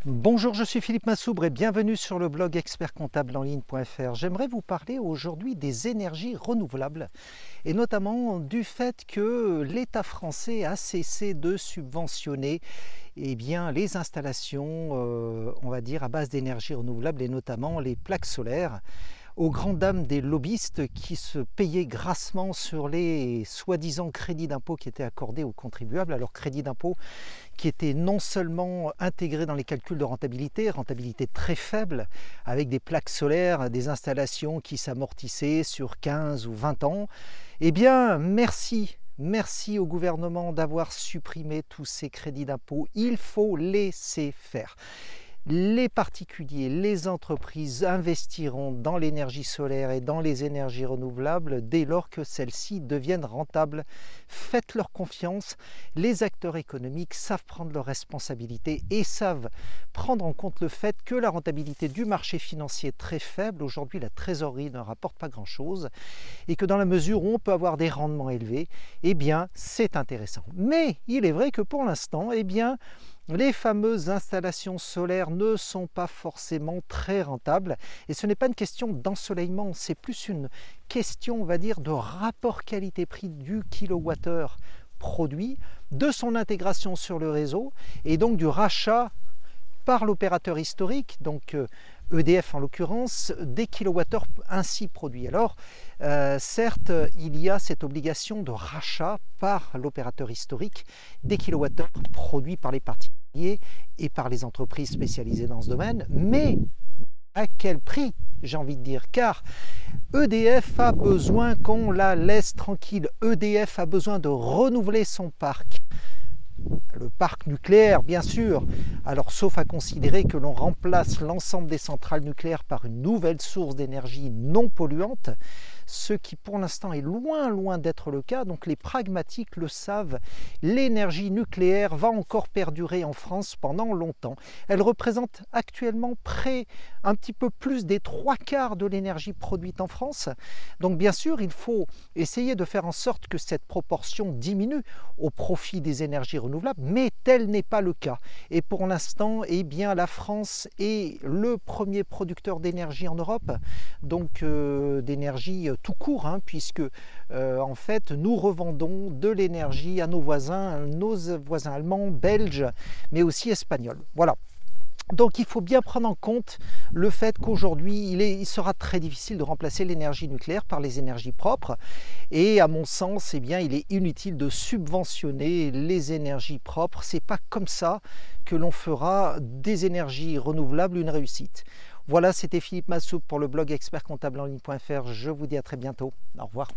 Bonjour, je suis Philippe Massoubre et bienvenue sur le blog expertcomptableenligne.fr. J'aimerais vous parler aujourd'hui des énergies renouvelables et notamment du fait que l'État français a cessé de subventionner les installations, on va dire, à base d'énergie renouvelable et notamment les plaques solaires, aux grandes dames des lobbyistes qui se payaient grassement sur les soi-disant crédits d'impôt qui étaient accordés aux contribuables. Alors crédits d'impôt qui étaient non seulement intégrés dans les calculs de rentabilité très faible, avec des plaques solaires, des installations qui s'amortissaient sur 15 ou 20 ans. Eh bien, merci au gouvernement d'avoir supprimé tous ces crédits d'impôt. Il faut laisser faire. Les particuliers, les entreprises investiront dans l'énergie solaire et dans les énergies renouvelables dès lors que celles-ci deviennent rentables. Faites-leur confiance. Les acteurs économiques savent prendre leurs responsabilités et savent prendre en compte le fait que la rentabilité du marché financier est très faible. Aujourd'hui, la trésorerie ne rapporte pas grand-chose et que dans la mesure où on peut avoir des rendements élevés, eh bien, c'est intéressant. Mais il est vrai que pour l'instant, les fameuses installations solaires ne sont pas forcément très rentables et ce n'est pas une question d'ensoleillement, c'est plus une question, on va dire, de rapport qualité-prix du kilowattheure produit, de son intégration sur le réseau et donc du rachat par l'opérateur historique, donc EDF en l'occurrence, des kilowattheures ainsi produits. Alors, certes, il y a cette obligation de rachat par l'opérateur historique des kilowattheures produits par les particuliers et par les entreprises spécialisées dans ce domaine, mais à quel prix, j'ai envie de dire, car EDF a besoin qu'on la laisse tranquille, EDF a besoin de renouveler son parc. Le parc nucléaire, bien sûr, alors sauf à considérer que l'on remplace l'ensemble des centrales nucléaires par une nouvelle source d'énergie non polluante, ce qui pour l'instant est loin d'être le cas. Donc les pragmatiques le savent, l'énergie nucléaire va encore perdurer en France pendant longtemps. Elle représente actuellement un petit peu plus des 3/4 de l'énergie produite en France. Donc bien sûr, il faut essayer de faire en sorte que cette proportion diminue au profit des énergies renouvelables, mais tel n'est pas le cas. Et pour l'instant, la France est le premier producteur d'énergie en Europe, donc d'énergie tout court, puisque en fait nous revendons de l'énergie à nos voisins allemands, belges, mais aussi espagnols. Voilà. Donc il faut bien prendre en compte le fait qu'aujourd'hui il sera très difficile de remplacer l'énergie nucléaire par les énergies propres et à mon sens il est inutile de subventionner les énergies propres. C'est pas comme ça que l'on fera des énergies renouvelables une réussite. Voilà, c'était Philippe Massoubre pour le blog expertcomptableenligne.fr. Je vous dis à très bientôt. Au revoir.